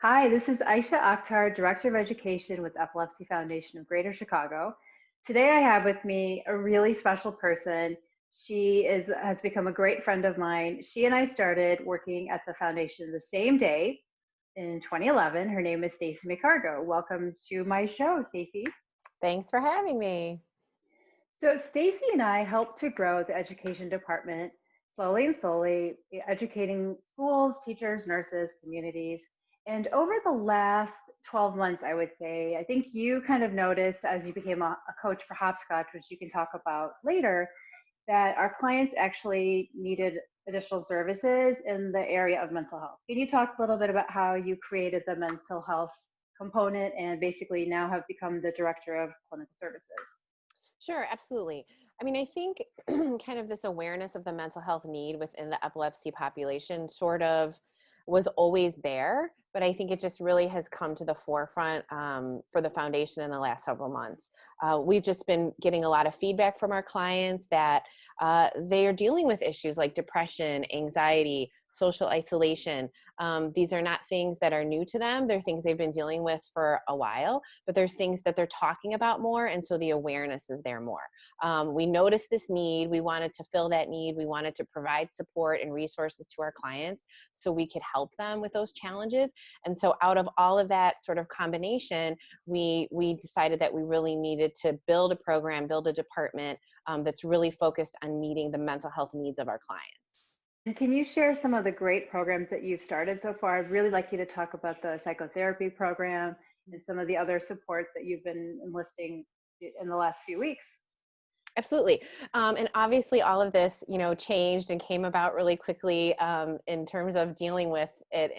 Hi, this is Ayesha Akhtar, Director of Education with Epilepsy Foundation of Greater Chicago. Today I have with me a really special person. She has become a great friend of mine. She and I started working at the foundation the same day in 2011. Her name is Stacy McCargo. Welcome to my show, Stacy. Thanks for having me. So Stacy and I helped to grow the education department slowly and slowly, educating schools, teachers, nurses, communities. And over the last 12 months, I would say, I think you kind of noticed as you became a coach for Hopscotch, which you can talk about later, that our clients actually needed additional services in the area of mental health. Can you talk a little bit about how you created the mental health component and basically now have become the director of clinical services? Sure, absolutely. I think kind of this awareness of the mental health need within the epilepsy population sort of was always there, but I think it just really has come to the forefront for the foundation in the last several months. We've just been getting a lot of feedback from our clients that they are dealing with issues like depression, anxiety, social isolation. These are not things that are new to them. They're things they've been dealing with for a while, but they're things that they're talking about more. And so the awareness is there more. We noticed this need. We wanted to fill that need. We wanted to provide support and resources to our clients so we could help them with those challenges. And so out of all of that sort of combination, we decided that we really needed to build a program, build a department that's really focused on meeting the mental health needs of our clients. And can you share some of the great programs that you've started so far? I'd really like you to talk about the psychotherapy program and some of the other support that you've been enlisting in the last few weeks. Absolutely. And obviously all of this, changed and came about really quickly in terms of dealing with it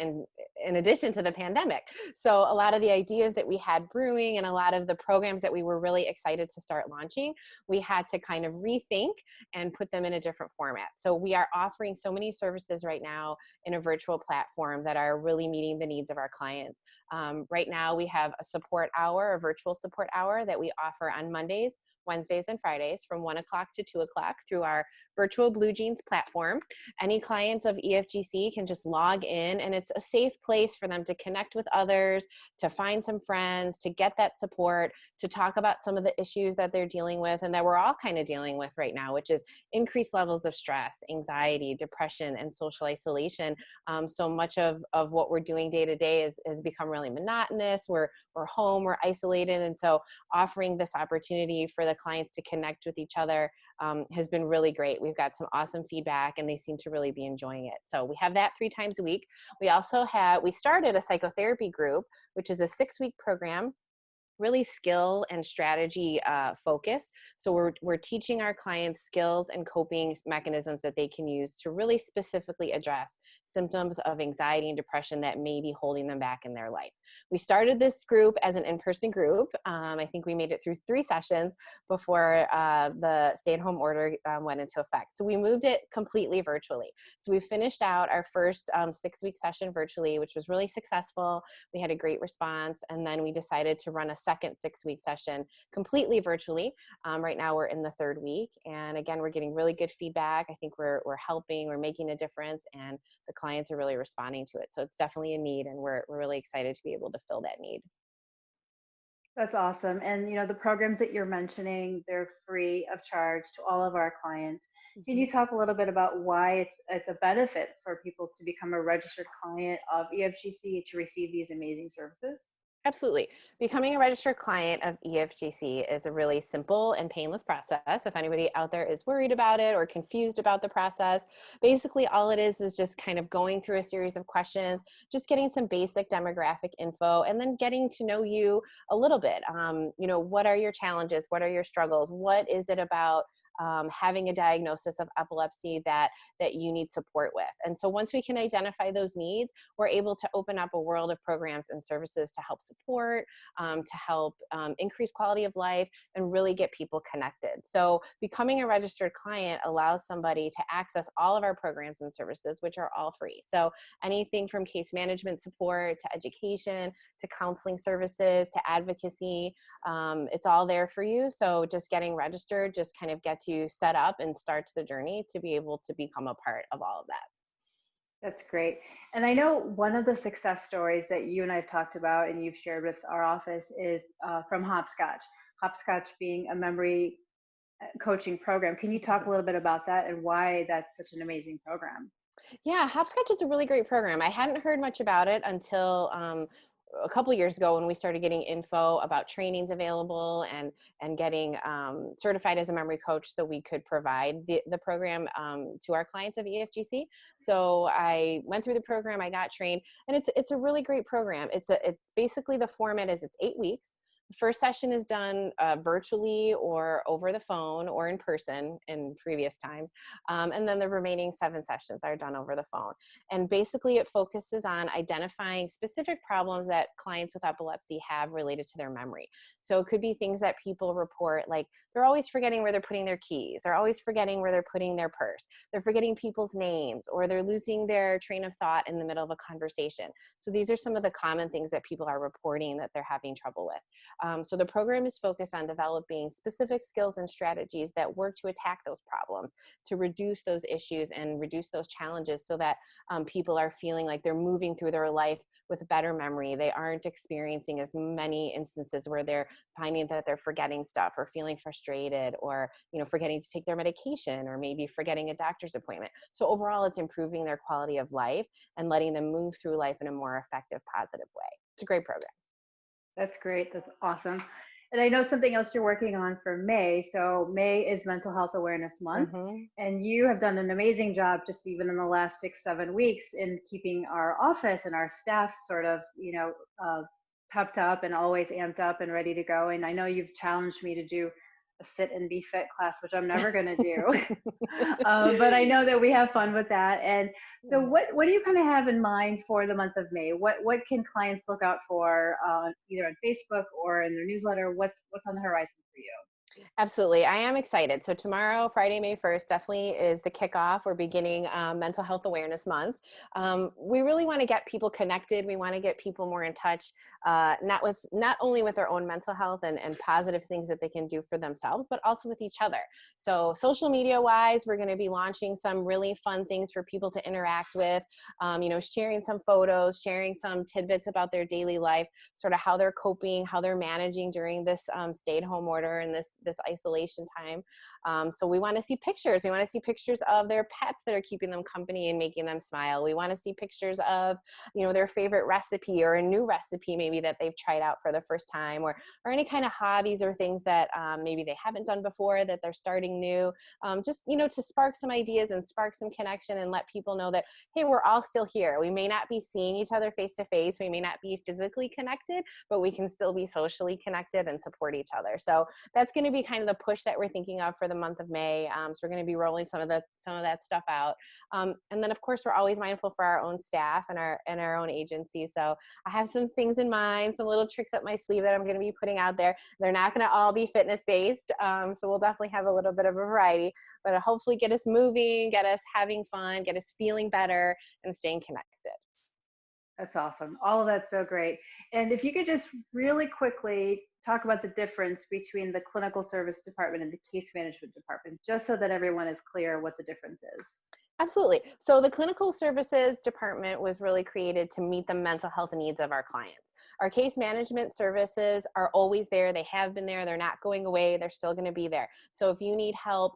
in addition to the pandemic. So a lot of the ideas that we had brewing and a lot of the programs that we were really excited to start launching, we had to kind of rethink and put them in a different format. So we are offering so many services right now in a virtual platform that are really meeting the needs of our clients. Right now we have a support hour, a virtual support hour that we offer on Mondays, Wednesdays, and Fridays from 1 o'clock to 2 o'clock through our virtual Blue Jeans platform. Any clients of EFGC can just log in, and it's a safe place for them to connect with others, to find some friends, to get that support, to talk about some of the issues that they're dealing with and that we're all kind of dealing with right now, which is increased levels of stress, anxiety, depression, and social isolation. So much of what we're doing day to day has become really monotonous. We're home, we're isolated. And so offering this opportunity for the clients to connect with each other has been really great. We've got some awesome feedback and they seem to really be enjoying it. So we have that 3 times a week. We started a psychotherapy group, which is a 6-week program, really skill and strategy focused. So we're teaching our clients skills and coping mechanisms that they can use to really specifically address symptoms of anxiety and depression that may be holding them back in their life. We started this group as an in-person group. I think we made it through 3 sessions before the stay-at-home order went into effect. So we moved it completely virtually. So we finished out our first 6-week session virtually, which was really successful. We had a great response, and then we decided to run a second 6-week session completely virtually. Right now we're in the 3rd week, and again, we're getting really good feedback. I think we're helping, we're making a difference, and the clients are really responding to it. So it's definitely a need, and we're really excited to be able to fill that need. That's awesome. And the programs that you're mentioning, they're free of charge to all of our clients. Can you Mhm. talk a little bit about why it's a benefit for people to become a registered client of EFGC to receive these amazing services? Absolutely. Becoming a registered client of EFGC is a really simple and painless process. If anybody out there is worried about it or confused about the process, basically all it is just kind of going through a series of questions, just getting some basic demographic info, and then getting to know you a little bit. What are your challenges? What are your struggles? What is it about having a diagnosis of epilepsy that you need support with? And so once we can identify those needs, we're able to open up a world of programs and services to help support, to help increase quality of life, and really get people connected. So becoming a registered client allows somebody to access all of our programs and services, which are all free. So anything from case management support to education to counseling services to advocacy, it's all there for you. So just getting registered just kind of gets you set up and starts the journey to be able to become a part of all of that. That's great. And I know one of the success stories that you and I've talked about and you've shared with our office is from Hopscotch. Hopscotch being a memory coaching program. Can you talk a little bit about that and why that's such an amazing program? Yeah, Hopscotch is a really great program. I hadn't heard much about it until a couple years ago when we started getting info about trainings available and getting certified as a memory coach, so we could provide the program to our clients of EFGC. So I went through the program, I got trained, and it's a really great program. It's basically, the format is it's 8 weeks. The first session is done virtually or over the phone or in person in previous times. And then the remaining 7 sessions are done over the phone. And basically, it focuses on identifying specific problems that clients with epilepsy have related to their memory. So it could be things that people report, like they're always forgetting where they're putting their keys, they're always forgetting where they're putting their purse, they're forgetting people's names, or they're losing their train of thought in the middle of a conversation. So these are some of the common things that people are reporting that they're having trouble with. So the program is focused on developing specific skills and strategies that work to attack those problems, to reduce those issues and reduce those challenges, so that people are feeling like they're moving through their life with better memory. They aren't experiencing as many instances where they're finding that they're forgetting stuff or feeling frustrated, or forgetting to take their medication, or maybe forgetting a doctor's appointment. So overall, it's improving their quality of life and letting them move through life in a more effective, positive way. It's a great program. That's great. That's awesome. And I know something else you're working on for May. So May is Mental Health Awareness Month. Hmm. And you have done an amazing job just even in the last 6, 7 weeks in keeping our office and our staff sort of, pepped up and always amped up and ready to go. And I know you've challenged me to do a sit and be fit class, which I'm never going to do. But I know that we have fun with that. And so, what do you kind of have in mind for the month of May? What can clients look out for either on Facebook or in their newsletter? What's on the horizon for you? Absolutely. I am excited. So tomorrow, Friday, May 1st, definitely is the kickoff. We're beginning Mental Health Awareness Month. We really want to get people connected. We want to get people more in touch, not only with their own mental health and positive things that they can do for themselves, but also with each other. So social media wise, we're going to be launching some really fun things for people to interact with, sharing some photos, sharing some tidbits about their daily life, sort of how they're coping, how they're managing during this stay-at-home order and this isolation time. So we want to see pictures. We want to see pictures of their pets that are keeping them company and making them smile. We want to see pictures of, their favorite recipe or a new recipe maybe that they've tried out for the first time, or any kind of hobbies or things that maybe they haven't done before that they're starting new. Just, to spark some ideas and spark some connection and let people know that, hey, we're all still here. We may not be seeing each other face to face. We may not be physically connected, but we can still be socially connected and support each other. So that's going to be kind of the push that we're thinking of for the month of May. So we're going to be rolling some of that stuff out. And then of course we're always mindful for our own staff and our own agency. So I have some things in mind, some little tricks up my sleeve that I'm going to be putting out there. They're not going to all be fitness based. So we'll definitely have a little bit of a variety, but hopefully get us moving, get us having fun, get us feeling better and staying connected. That's awesome. All of that's so great. And if you could just really quickly talk about the difference between the clinical service department and the case management department, just so that everyone is clear what the difference is. Absolutely. So the clinical services department was really created to meet the mental health needs of our clients. Our case management services are always there. They have been there. They're not going away. They're still going to be there. So if you need help,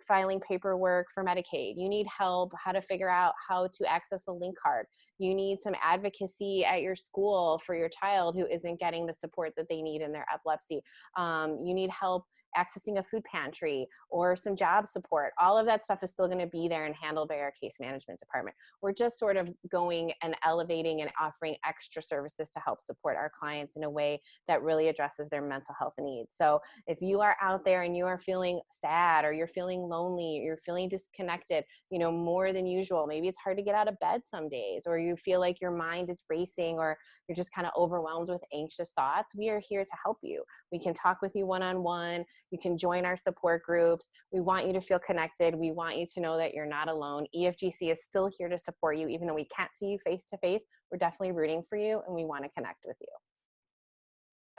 filing paperwork for Medicaid, you need help how to figure out how to access a link card, you need some advocacy at your school for your child who isn't getting the support that they need in their epilepsy, you need help accessing a food pantry or some job support, all of that stuff is still going to be there and handled by our case management department. We're just sort of going and elevating and offering extra services to help support our clients in a way that really addresses their mental health needs. So if you are out there and you are feeling sad or you're feeling lonely, or you're feeling disconnected, more than usual, maybe it's hard to get out of bed some days, or you feel like your mind is racing, or you're just kind of overwhelmed with anxious thoughts, we are here to help you. We can talk with you one-on-one. You can join our support groups. We want you to feel connected. We want you to know that you're not alone. EFGC is still here to support you, even though we can't see you face to face. We're definitely rooting for you and we want to connect with you.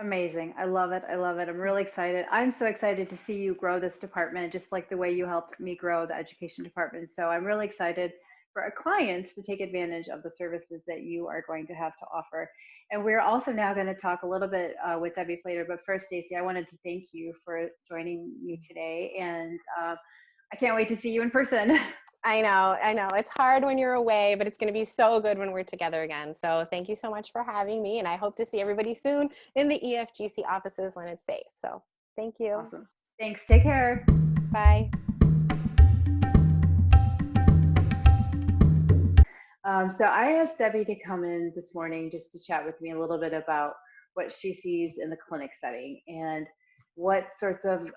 Amazing. I love it. I love it. I'm really excited. I'm so excited to see you grow this department, just like the way you helped me grow the education department. So I'm really excited for our clients to take advantage of the services that you are going to have to offer. And we're also now going to talk a little bit with Debbie later. But first, Stacy, I wanted to thank you for joining me today. And I can't wait to see you in person. I know. It's hard when you're away, but it's going to be so good when we're together again. So thank you so much for having me. And I hope to see everybody soon in the EFGC offices when it's safe. So thank you. Awesome. Thanks. Take care. Bye. So I asked Debbie to come in this morning just to chat with me a little bit about what she sees in the clinic setting and what sorts of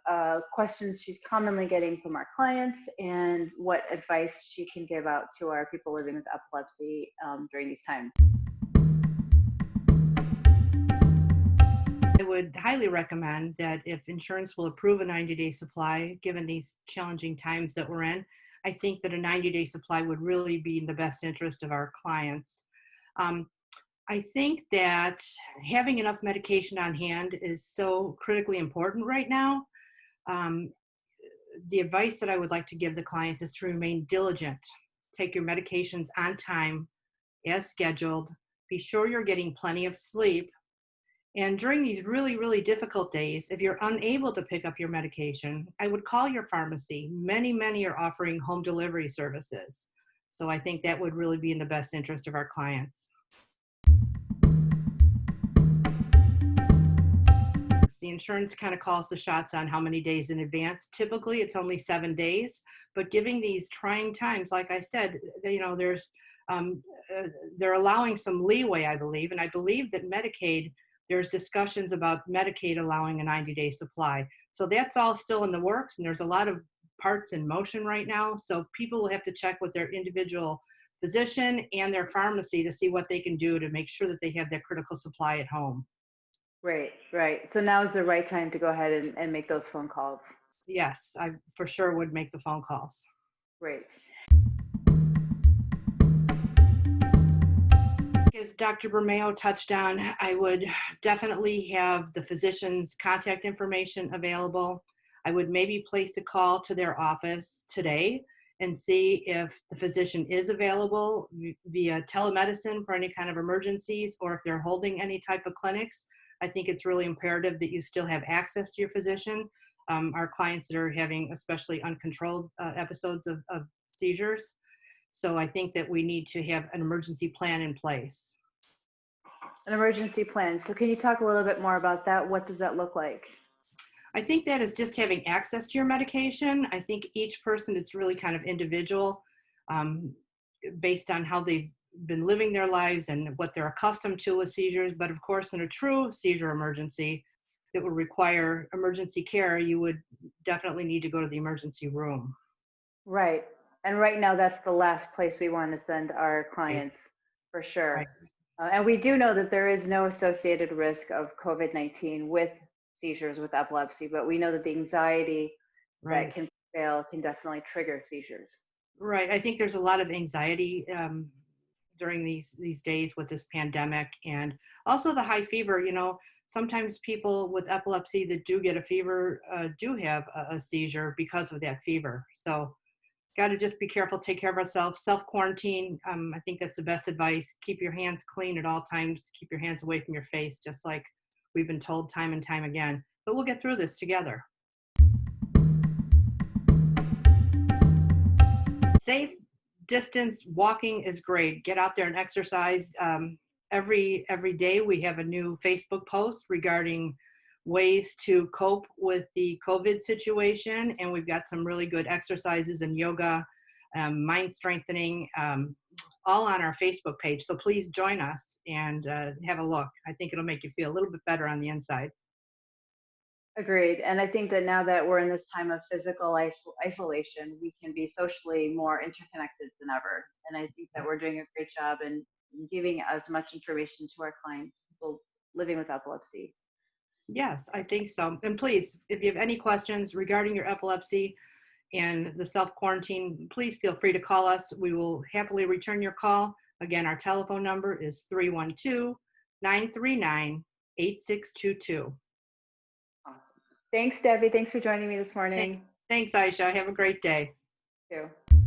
questions she's commonly getting from our clients and what advice she can give out to our people living with epilepsy during these times. I would highly recommend that if insurance will approve a 90-day supply, given these challenging times that we're in, I think that a 90-day supply would really be in the best interest of our clients. I think that having enough medication on hand is so critically important right now. The advice that I would like to give the clients is to remain diligent. Take your medications on time, as scheduled. Be sure you're getting plenty of sleep. And during these really, really difficult days, if you're unable to pick up your medication, I would call your pharmacy. Many are offering home delivery services. So I think that would really be in the best interest of our clients. The insurance kind of calls the shots on how many days in advance. Typically, it's only 7 days, but giving these trying times, like I said, they're allowing some leeway, I believe, and I believe that Medicaid, there's discussions about Medicaid allowing a 90-day supply. So that's all still in the works, and there's a lot of parts in motion right now. So people will have to check with their individual physician and their pharmacy to see what they can do to make sure that they have that critical supply at home. Right. So now is the right time to go ahead and make those phone calls. Yes, I for sure would make the phone calls. Great. As Dr. Bermeo touched on, I would definitely have the physician's contact information available. I would maybe place a call to their office today and see if the physician is available via telemedicine for any kind of emergencies, or if they're holding any type of clinics. I think it's really imperative that you still have access to your physician. Our clients that are having especially uncontrolled episodes of seizures. So I think that we need to have an emergency plan in place. An emergency plan. So can you talk a little bit more about that? What does that look like? I think that is just having access to your medication. I think each person is really kind of individual based on how they've been living their lives and what they're accustomed to with seizures. But of course, in a true seizure emergency that would require emergency care, you would definitely need to go to the emergency room. Right. And right now, that's the last place we want to send our clients for sure. Right. And we do know that there is no associated risk of COVID-19 with seizures with epilepsy, but we know that the anxiety Right. that can prevail can definitely trigger seizures. Right. I think there's a lot of anxiety during these days with this pandemic, and also the high fever. You know, sometimes people with epilepsy that do get a fever do have a seizure because of that fever. So got to just be careful, take care of ourselves, self-quarantine. I think that's the best advice. Keep your hands clean at all times. Keep your hands away from your face, just like we've been told time and time again. But we'll get through this together. Safe distance walking is great. Get out there and exercise. Every day we have a new Facebook post regarding ways to cope with the COVID situation, and we've got some really good exercises and yoga, mind strengthening, all on our Facebook page. So please join us and have a look. I think it'll make you feel a little bit better on the inside. Agreed. And I think that now that we're in this time of physical isolation, we can be socially more interconnected than ever. And I think that we're doing a great job in giving as much information to our clients, people living with epilepsy. Yes, I think so. And please, if you have any questions regarding your epilepsy and the self-quarantine, please feel free to call us. We will happily return your call. Again, our telephone number is 312-939-8622. Awesome. Thanks, Debbie. Thanks for joining me this morning. Thanks, Ayesha. Have a great day. You too.